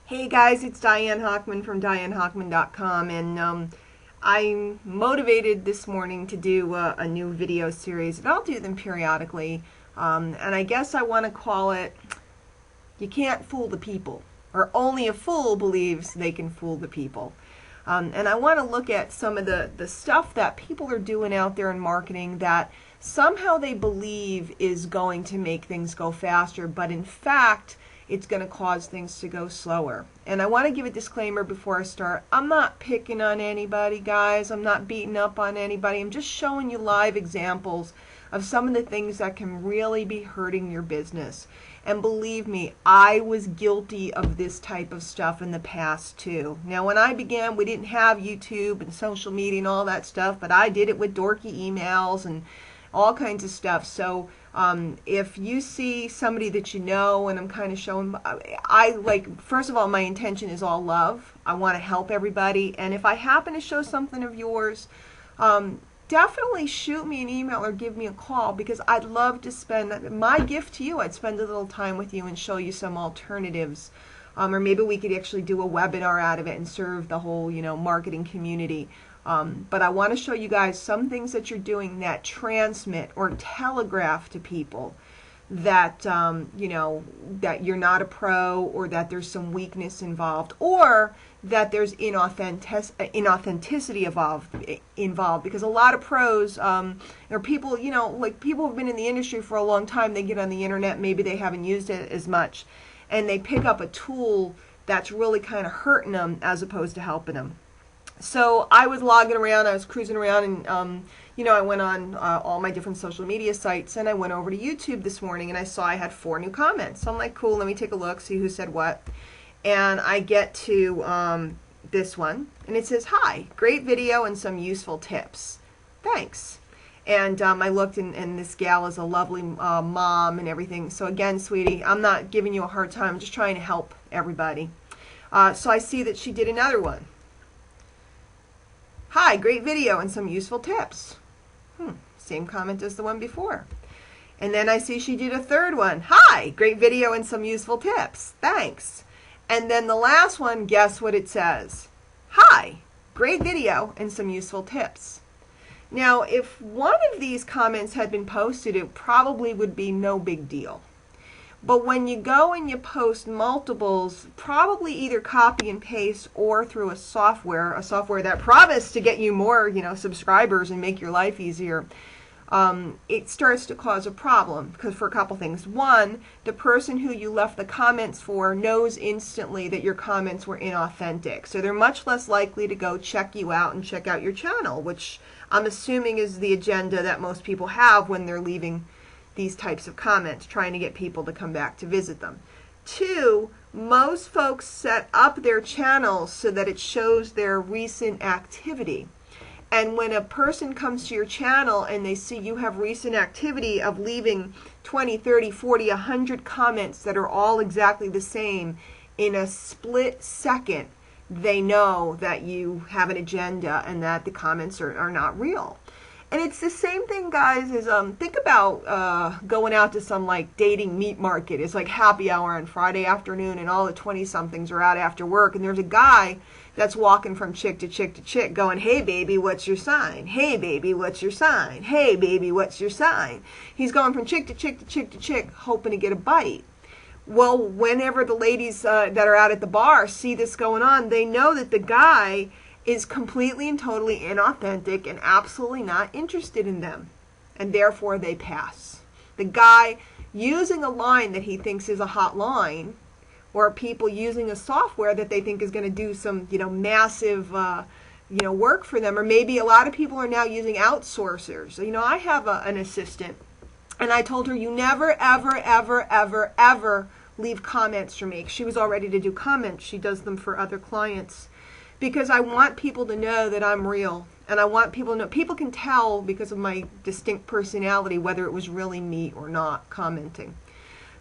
Hey guys, it's Diane Hochman from DianeHochman.com, and I'm motivated this morning to do a new video series, and I'll do them periodically. And I guess I want to call it, You Can't Fool the People, or Only a Fool Believes They Can Fool the People. And I want to look at some of the stuff that people are doing out there in marketing that somehow they believe is going to make things go faster, but in fact, it's going to cause things to go slower. And I want to give a disclaimer before I start. I'm not picking on anybody, guys. I'm not beating up on anybody. I'm just showing you live examples of some of the things that can really be hurting your business. And believe me, I was guilty of this type of stuff in the past too. Now, when I began, we didn't have YouTube and social media and all that stuff, but I did it with dorky emails and all kinds of stuff. So if you see somebody that you know, and I'm kind of showing, first of all, my intention is all love. I want to help everybody. And if I happen to show something of yours, definitely shoot me an email or give me a call, because I'd love to spend, my gift to you, I'd spend a little time with you and show you some alternatives. Or maybe we could actually do a webinar out of it and serve the whole, marketing community. But I want to show you guys some things that you're doing that transmit or telegraph to people that, that you're not a pro, or that there's some weakness involved, or that there's inauthenticity involved, because a lot of pros, or people, people who've been in the industry for a long time, they get on the internet, maybe they haven't used it as much, and they pick up a tool that's really kind of hurting them as opposed to helping them. So I was logging around, I was cruising around, and I went on all my different social media sites, and I went over to YouTube this morning, and I saw I had 4 new comments. So I'm like, cool, let me take a look, see who said what. And I get to this one, and it says, "Hi, great video and some useful tips. Thanks." And I looked, and this gal is a lovely mom and everything. So again, sweetie, I'm not giving you a hard time. I'm just trying to help everybody. So I see that she did another one. "Hi, great video and some useful tips." Same comment as the one before. And then I see she did a third one. "Hi, great video and some useful tips. Thanks." And then the last one, guess what it says? "Hi, great video and some useful tips." Now, if one of these comments had been posted, it probably would be no big deal. But when you go and you post multiples, probably either copy and paste or through a software that promised to get you more, subscribers and make your life easier, it starts to cause a problem, because for a couple things. One, the person who you left the comments for knows instantly that your comments were inauthentic. So they're much less likely to go check you out and check out your channel, which I'm assuming is the agenda that most people have when they're leaving these types of comments, trying to get people to come back to visit them. 2, most folks set up their channels so that it shows their recent activity. And when a person comes to your channel and they see you have recent activity of leaving 20, 30, 40, 100 comments that are all exactly the same in a split second, they know that you have an agenda and that the comments are not real. And it's the same thing, guys, as think about going out to some dating meat market. It's like happy hour on Friday afternoon, and all the 20-somethings are out after work, and there's a guy that's walking from chick to chick to chick going, "Hey baby, what's your sign? Hey baby, what's your sign? Hey baby, what's your sign?" He's going from chick to chick to chick to chick, hoping to get a bite. Well, whenever the ladies that are out at the bar see this going on, they know that the guy is completely and totally inauthentic and absolutely not interested in them, and therefore they pass. The guy using a line that he thinks is a hot line, or people using a software that they think is going to do some massive work for them, or maybe a lot of people are now using outsourcers. I have an assistant, and I told her, you never ever ever ever ever leave comments for me. She was all ready to do comments. She does them for other clients, because I want people to know that I'm real, and I want people to know. People can tell because of my distinct personality whether it was really me or not commenting.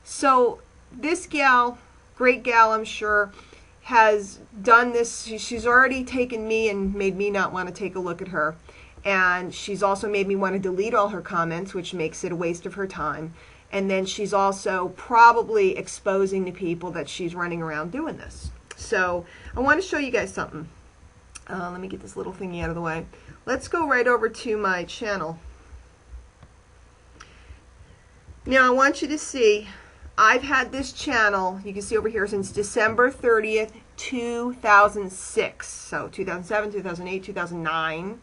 So this gal, great gal, I'm sure, has done this. She's already taken me and made me not want to take a look at her. And she's also made me want to delete all her comments, which makes it a waste of her time. And then she's also probably exposing to people that she's running around doing this. So I want to show you guys something. Let me get this little thingy out of the way. Let's go right over to my channel. Now I want you to see, I've had this channel, you can see over here, since December 30th, 2006. So 2007, 2008, 2009.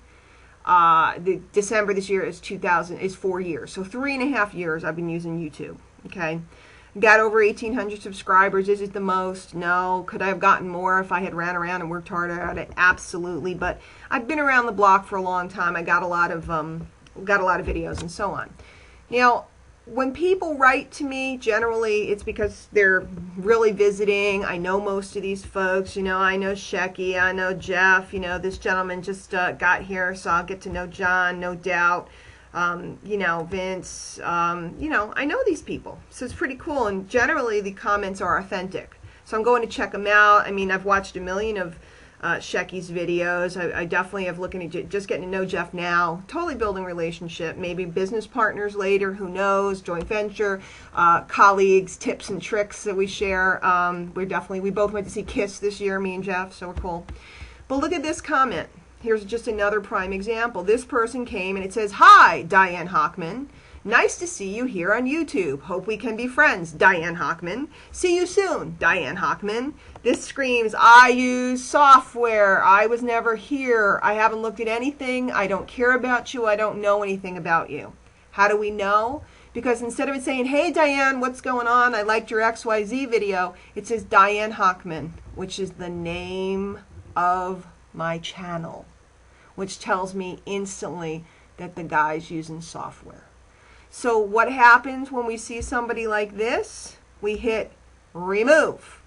The December this year is 4 years. So 3.5 years I've been using YouTube. Okay. Got over 1,800 subscribers. Is it the most? No. Could I have gotten more if I had ran around and worked harder at it? Absolutely. But I've been around the block for a long time. I got a lot of videos and so on. Now, when people write to me, generally it's because they're really visiting. I know most of these folks. You know, I know Shecky, I know Jeff. You know, this gentleman just got here, so I'll get to know John, no doubt. You know, Vince, you know, I know these people. So it's pretty cool. And generally the comments are authentic. So I'm going to check them out. I mean, I've watched a million of Shecky's videos. I definitely have looking at just getting to know Jeff now. Totally building relationship. Maybe business partners later. Who knows? Joint venture, colleagues, tips and tricks that we share. We both went to see Kiss this year, me and Jeff. So we're cool. But look at this comment. Here's just another prime example. This person came and it says, "Hi, Diane Hochman. Nice to see you here on YouTube. Hope we can be friends, Diane Hochman. See you soon, Diane Hochman." This screams, I use software. I was never here. I haven't looked at anything. I don't care about you. I don't know anything about you. How do we know? Because instead of it saying, "Hey, Diane, what's going on? I liked your XYZ video," it says Diane Hochman, which is the name of my channel, which tells me instantly that the guy's using software. So what happens when we see somebody like this? We hit remove,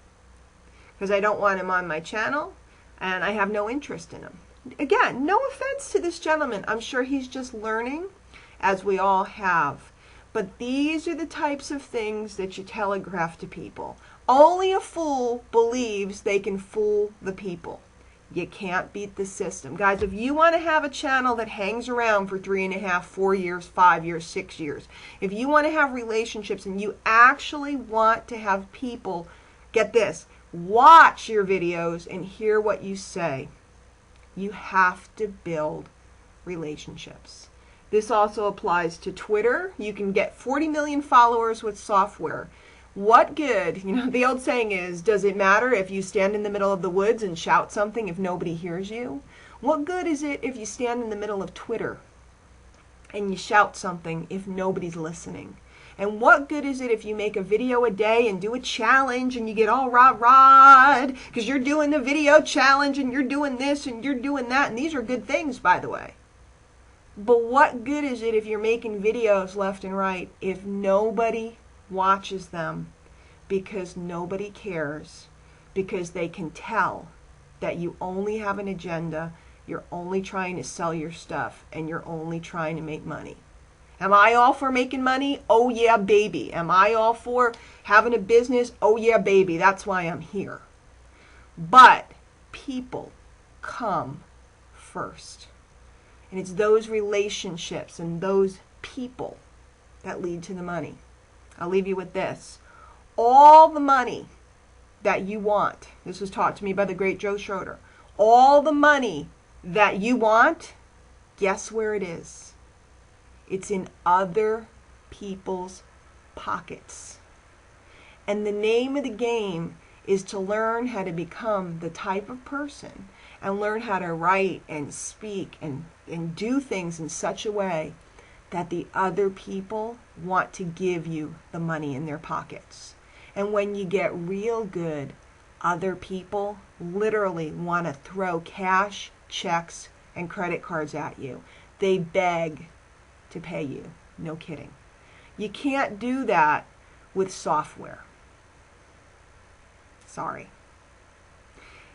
because I don't want him on my channel and I have no interest in him. Again, no offense to this gentleman. I'm sure he's just learning, as we all have. But these are the types of things that you telegraph to people. Only a fool believes they can fool the people. You can't beat the system. Guys, if you want to have a channel that hangs around for 3.5, 4 years, 5 years, 6 years, if you want to have relationships and you actually want to have people, get this, watch your videos and hear what you say, you have to build relationships. This also applies to Twitter. You can get 40 million followers with software. What good, you know, the old saying is, does it matter if you stand in the middle of the woods and shout something if nobody hears you? What good is it if you stand in the middle of Twitter and you shout something if nobody's listening? And what good is it if you make a video a day and do a challenge and you get all rah-rah because you're doing the video challenge and you're doing this and you're doing that, and these are good things, by the way. But what good is it if you're making videos left and right if nobody watches them, because nobody cares, because they can tell that you only have an agenda, you're only trying to sell your stuff, and you're only trying to make money? Am I all for making money? Oh yeah, baby. Am I all for having a business? Oh yeah, baby. That's why I'm here. But people come first. And it's those relationships and those people that lead to the money. I'll leave you with this. All the money that you want, this was taught to me by the great Joe Schroeder, all the money that you want, guess where it is? It's in other people's pockets. And the name of the game is to learn how to become the type of person and learn how to write and speak and do things in such a way that the other people want to give you the money in their pockets. And when you get real good, other people literally want to throw cash, checks, and credit cards at you. They beg to pay you. No kidding. You can't do that with software. Sorry.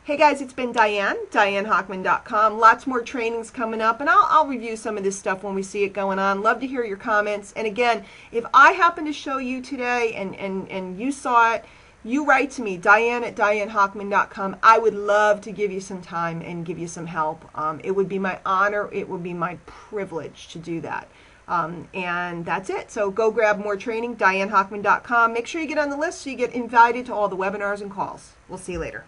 Hey guys, it's been Diane, DianeHochman.com. Lots more trainings coming up, and I'll review some of this stuff when we see it going on. Love to hear your comments. And again, if I happen to show you today and you saw it, you write to me, Diane at DianeHochman.com. I would love to give you some time and give you some help. It would be my honor. It would be my privilege to do that. And that's it. So go grab more training, DianeHochman.com. Make sure you get on the list so you get invited to all the webinars and calls. We'll see you later.